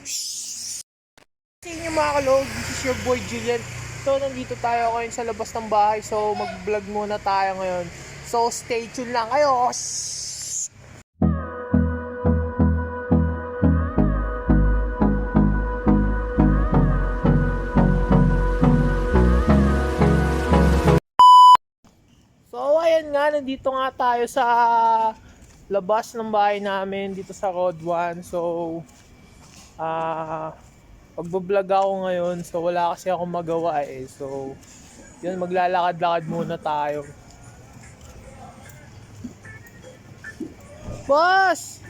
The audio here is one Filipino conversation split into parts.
Sa inyo mga kalog, this is your boy Julian. So nandito tayo ngayon sa labas ng bahay. So mag-vlog muna tayo ngayon. So stay tuned lang kayo. So ayan nga, nandito nga tayo sa labas ng bahay namin dito sa Road 1. So pagbablog ako ngayon, so wala kasi akong magawa eh. So yun, maglalakad-lakad muna tayo. Boss!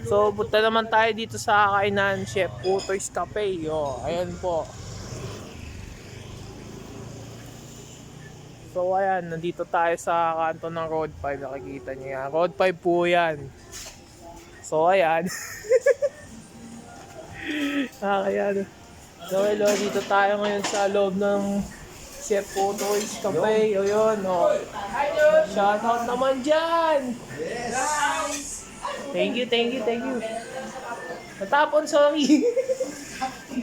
So punta naman tayo dito sa kainan Chef Utoy's Cafe. Oh, ayan po. So ayan, nandito tayo sa kanto ng Road 5. Nakikita niyo yan. Road 5 po yan. So ayan. Ayan. So hello, dito tayo ngayon sa loob ng Chef Utoy's Cafe. O yun, o. Shoutout naman dyan! Yes! Thank you. Natapon, sorry.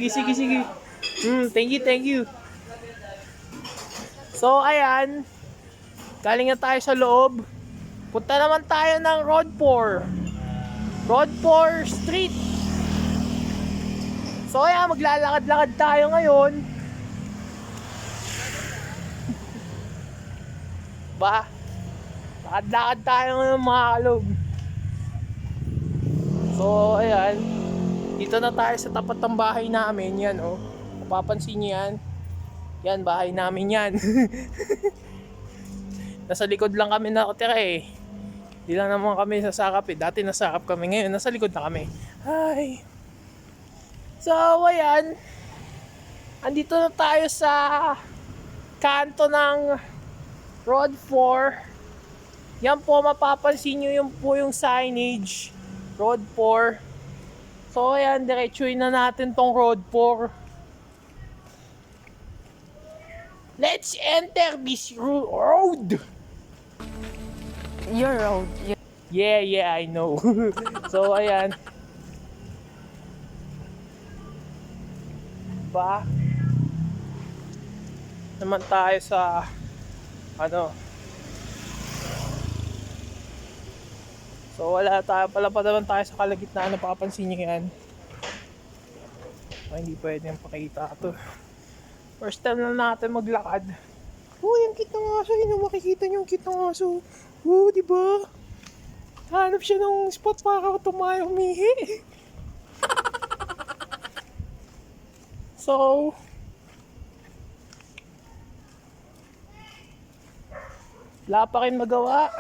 Sige. Thank you. So, ayan. Galing na tayo sa loob. Punta naman tayo ng Road 4. Road 4 Street. So, ayan. Maglalakad-lakad tayo ngayon. Ba? Lakad-lakad tayo ngayon mga kalog. So, ayan. Dito na tayo sa tapat ng bahay namin. Yan, oh. Mapapansin niyo yan. Yan, bahay namin yan. Nasa likod lang kami nakatira eh. Hindi lang naman kami sasakap eh. Dati nasakap kami, ngayon nasa likod na kami. Hi! So, ayan. Andito na tayo sa kanto ng Road 4. Yan po, mapapansin nyo yung po yung signage. Road 4. So, ayan, diretsuin na natin tong Road 4. Let's enter this road. Your road. Yeah, I know. So, ayan. Ba? Naman tayo sa So, wala tayo. Pala pa naman tayo sa kalagitnaan. Napapansin nyo yan. Hindi pwede yung pakita ito. First time na natin maglakad. Yung kitang aso. Yun yung makikita nyo yung kitang aso. Diba? Hanap siya ng spot para tumayo humihi. So, wala pa rin magawa.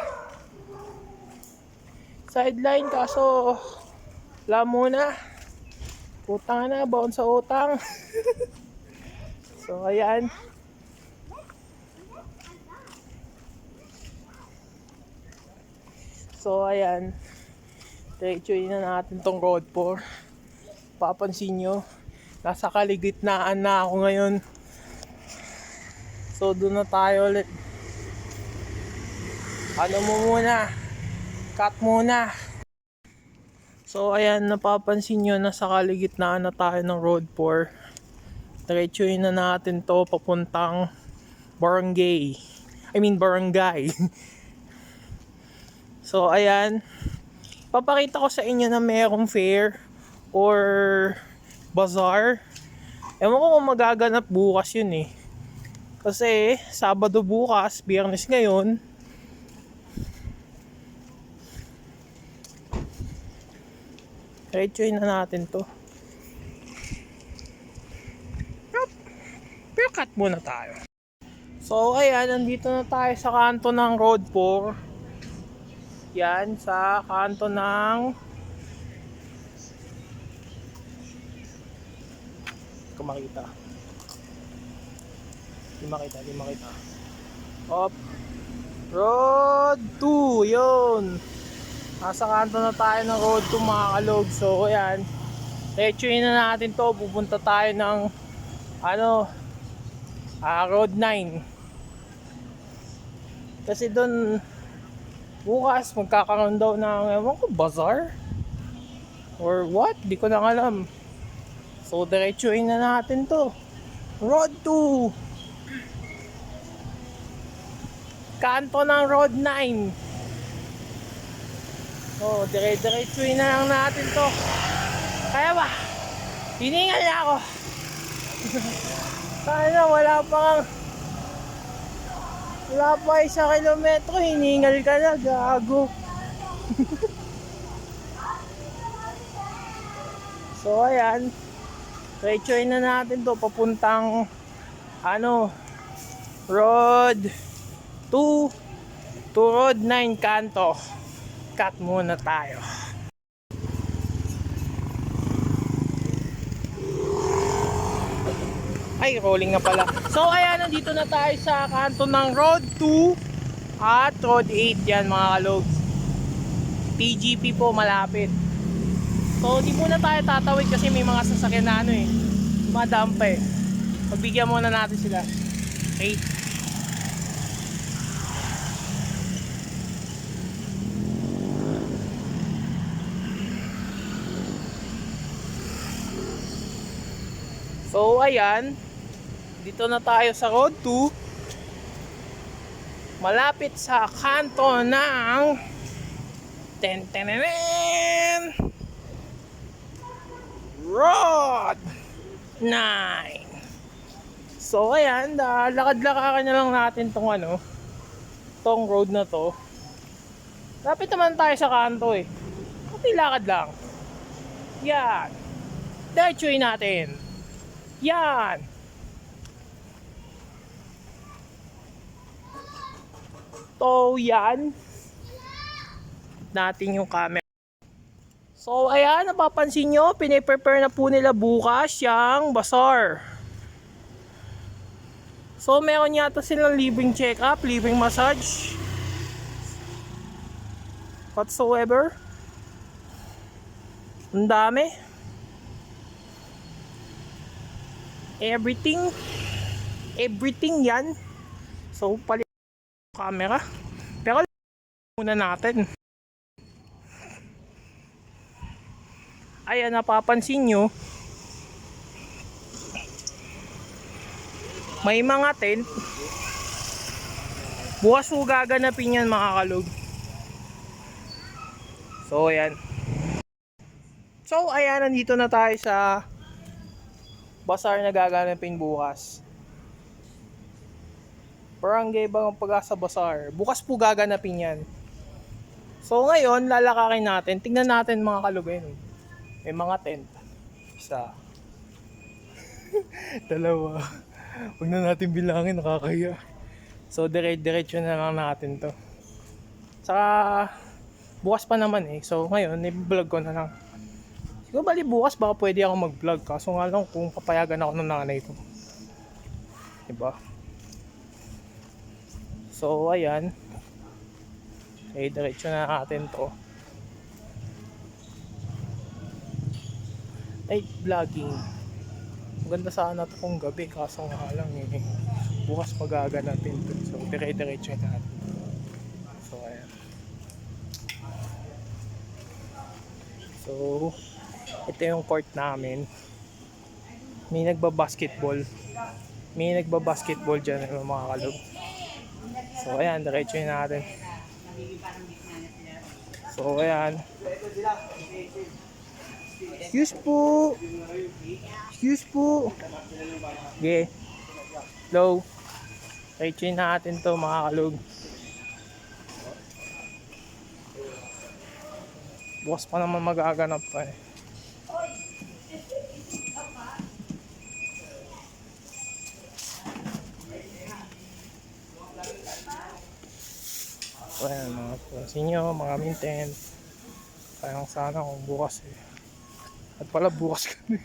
Sideline kaso wala muna. Utang na, baon sa utang. So, ayan. So, ayan. Diretsuin na natin tong Road 4. Papansin nyo, nasa kaligitnaan na ako ngayon. So, doon na tayo ulit. Cut muna. So, ayan, napapansin nyo, nasa kaligitnaan na tayo ng Road 4. Diretsuin na natin to papuntang barangay. So, ayan. Papakita ko sa inyo na mayroong fair or bazaar. Ewan ko kung magaganap bukas yun eh. Kasi, Sabado bukas, Biyernes ngayon. Diretsuin na natin to. Pero cut muna tayo. So, ayan, nandito na tayo sa kanto ng Road 4. Yan, sa kanto ng kumakita. Di makita. Up. Road 2, yun. Nasa kanto na tayo ng Road 2 mga kalog. So, ayan. Diretsuin na natin to. Pupunta tayo ng Road 9. Kasi doon bukas magkakaroon daw ng ewan ko, bazaar. Or what? Di ko na alam. So, diretsuin na natin to. Road 2. Kanto ng Road 9. So, diretsuin na lang natin to. Kaya ba? Hiningal na ako. Sana wala pa 1 kilometro, hiningal ka na, gago. So ayan, diretsuin na natin to papuntang Road 2 to Road 9 Kanto. Cut muna tayo. Ay, rolling na pala. So ayan, nandito na tayo sa kanto ng Road 2 at Road 8 yan mga kalogs. PGP po malapit. So di muna tayo tatawid kasi may mga sasakyan na madampa eh. Pagbigyan muna natin sila. Okay. So ayan, dito na tayo sa Road 2. Malapit sa kanto ng Road 9. So ayan, lakad-lakaran na lang natin tong road na to. Lapit naman tayo sa kanto eh. Pati lakad lang. Yan. Diretsuin natin. Yan. So yan. Natin yung camera. So ayan, napapansin nyo, piniprepare na po nila bukas yung bazaar. So meron yata silang libreng check-up, libreng massage, whatsoever. Ang dami. Everything yan. So palit yung camera. Pero muna natin. Ayan, napapansin nyo, may mga tent. Bukas po gaganapin yan mga kalog. So ayan. So ayan, nandito na tayo sa bazaar na gaganapin bukas. Barangay Bagong Pag-asa Bazaar. Bukas po gaganapin yan. So ngayon, lalakarin natin. Tingnan natin mga kalog. May mga tent. Isa. Dalawa. Huwag na natin bilangin, nakakaya. So diretso na lang natin to. Saka bukas pa naman So ngayon, i-vlog ko na lang. Siguro bali bukas baka pwede ako mag-vlog. Kaso nga lang kung papayagan ako ng nanay ko. Diba? So ayan. Diretso na natin to. Vlogging. Maganda sana ito kung gabi, kaso nga lang bukas magaganapin ito. So diretso natin. So ayan. So ito yung court namin. May nagbabasketball dyan mga kalog. So ayan, diretso natin. So ayan. Excuse po. Okay. Hello. Diretso natin to mga kalog. Bukas pa naman magaganap pa So ayan mga pansin nyo, mga minten. Sayang sana kung bukas At pala bukas kami.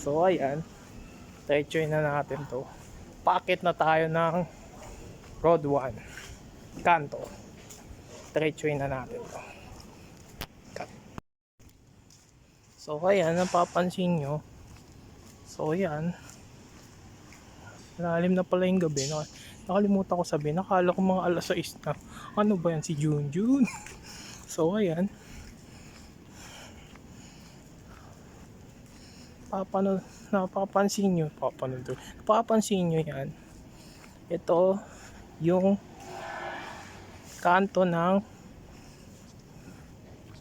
So ayan, diretsoin na natin to. Paakit na tayo ng Road 1 Kanto. Diretsoin na natin to. Cut. So ayan, napapansin nyo. So ayan, lalim na pala yung gabi. Nakalimutan ko sabihin, nakala ko mga alas 6 na. Ano ba yan, si Junjun? So, ayan. Napapansin nyo yan. Ito, yung kanto ng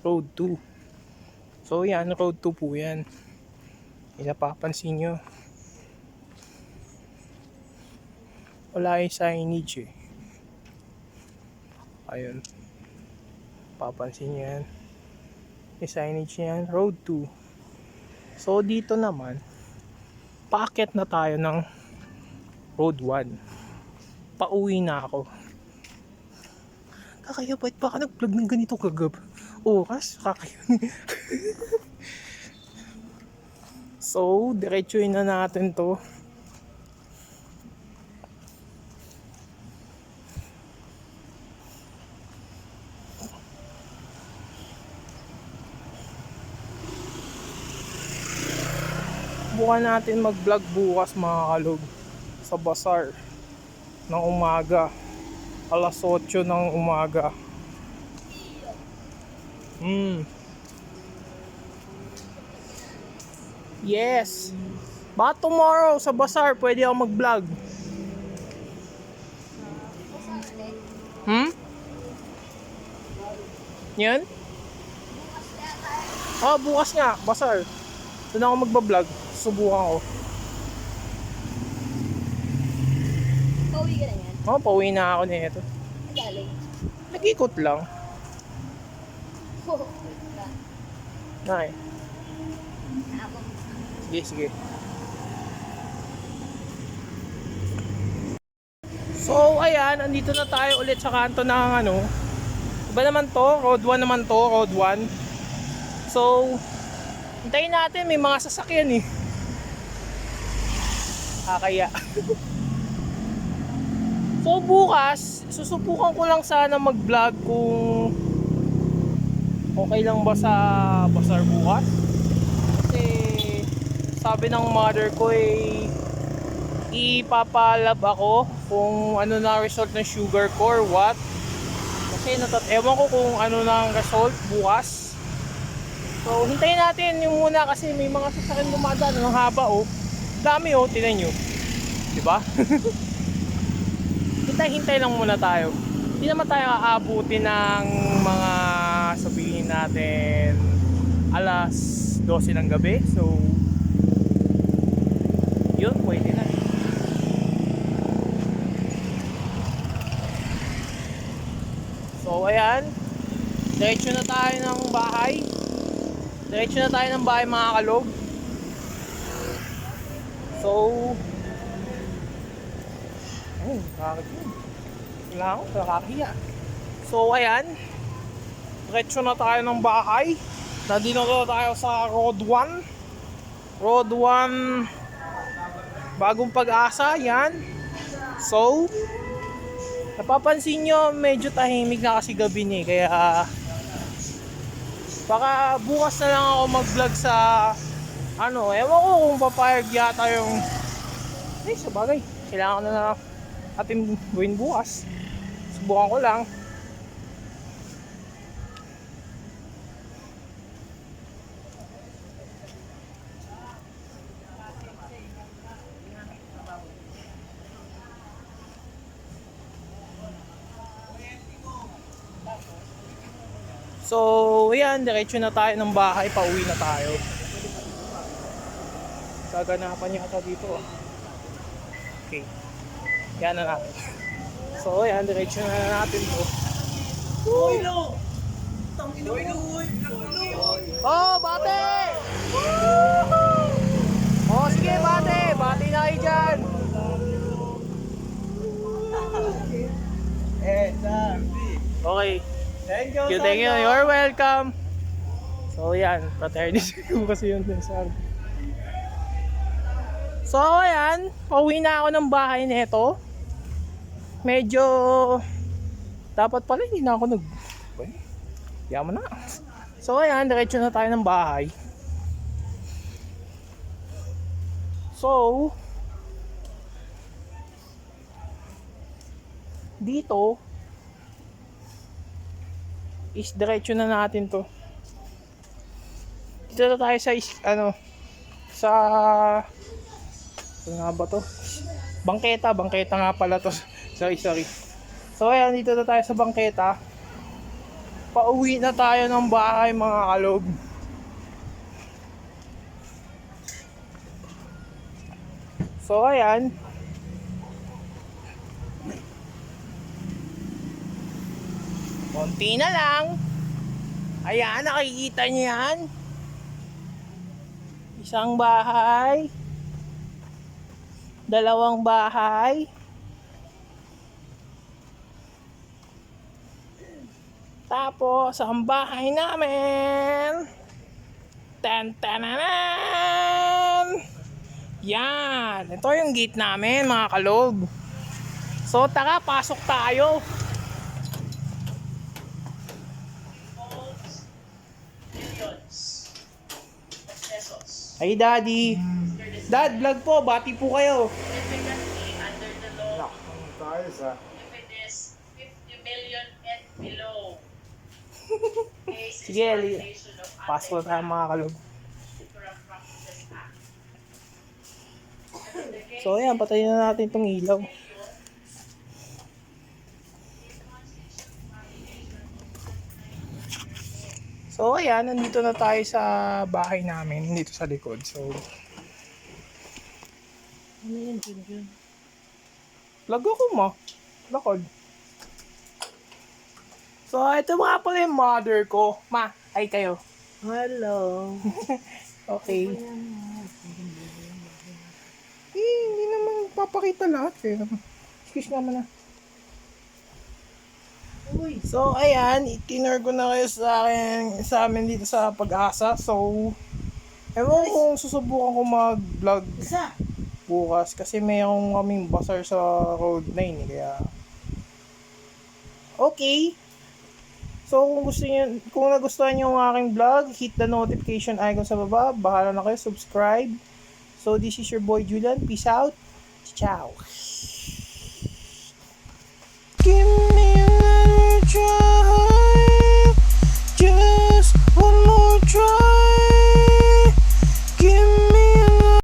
Road 2. So, yan, Road 2 po yan. Napapansin nyo. Wala yung signage eh. Ayun. Papansin nyo yan. Yung signage yan, Road 2. So, dito naman, paakyat na tayo ng Road 1. Pauwi na ako. Kakaya, ba't baka nag-vlog ng ganito kagab? Oras, kakaya. So, diretsuin na natin to. Bukan natin mag-vlog bukas mga kalog sa bazaar ng umaga, alas 8 ng umaga. Yes, baka tomorrow sa bazaar pwede ako mag-vlog. Yan? Bukas nga, bazaar. Doon ako magbablog. Subukan ko. Pauwi ka na yan? Pauwi na ako nito. Galing. Nag-ikot lang. Nay. Sige. So, ayan. Andito na tayo ulit sa kanto ng ano. Iba naman to. Road 1 naman to. Road 1. So, hintayin natin. May mga sasakyan eh. Kaya. So bukas, susubukan ko lang sana mag-vlog kung okay lang ba sa bazaar bukas. Kasi sabi ng mother ko ipapalab ako kung ano na result ng sugar ko or what. Kasi ewan ko kung ano na ang result bukas. So hintayin natin yung muna kasi may mga sasakyan dumadaan ng haba oh. Dami oh, tinan nyo. Diba? Hintay lang muna tayo. Hindi naman tayo aabutin ng mga sabihin natin alas 12 ng gabi. So, yun, pwede na. So, ayan. Diretso na tayo ng bahay. Mga kalog. So, nakakahiya. So, ayan. Diretso na tayo ng bahay. Nandito na tayo sa Road 1. Road 1 Bagong Pag-asa, yan. So, napapansin nyo, medyo tahimik na kasi gabi niya. Kaya, baka bukas na lang ako mag-vlog sa ewan ko kung papayag yata yung sa bagay, kailangan ko na ating gawin bukas. Subukan ko lang. So, ayan, diretso na tayo ng bahay, pauwi na tayo. Gaganapan yata dito. Okay. Yan na natin. So, ayan, diretso na natin to. Oilo! Oh, bate! Oh, sige, bate! Bate na kayo dyan! Okay. Thank you. You're welcome. So, yan. Fraternity ko kasi yun sa So, ayan, pauwi na ako ng bahay nito. Medyo dapat pala hindi na ako yaman na. So, ayan, diretso na tayo ng bahay. So, dito is diretso na natin to. Dito na tayo sa sa ano nga ba to? Bangketa nga pala to. Sorry. So ayan, dito na tayo sa bangketa. Pauwi na tayo ng bahay mga kalog. So ayan. Konti na lang. Ayan, nakikita niyo yan. Isang bahay. Dalawang bahay. Tapos, ang bahay namin. Tan-tananan! Yan. Ito yung gate namin, mga kalog. So, tara, pasok tayo. Hey, Daddy. Dad, vlog po. Bati po kayo. Under the law, Tayo sa if it is 50 million and below, case is Sige, Ali. violation of Pasok tayo, mga kalog. Anti-Corrupt Practices Act. So, ayan. Patayin na natin itong ilaw. So, ayan. Nandito na tayo sa bahay namin. Dito sa likod. So, Ano yan, Jun? vlog ako mo. Lakod. So, ito mga pala yung mother ko. Ma, ay kayo. Hello. Okay. Hindi naman papakita lahat eh. Excuse naman na. So, ayan, itinur ko na kayo sa amin dito sa Pag-asa. So, ewan ko kung susubukan ko mag-vlog bukas kasi mayroong kaming bazaar sa Road 9 eh, kaya okay. So, kung nagustuhan niyo ang aking vlog, hit the notification icon sa baba. Bahala na kayo, subscribe. So, this is your boy Julian. Peace out. Ciao.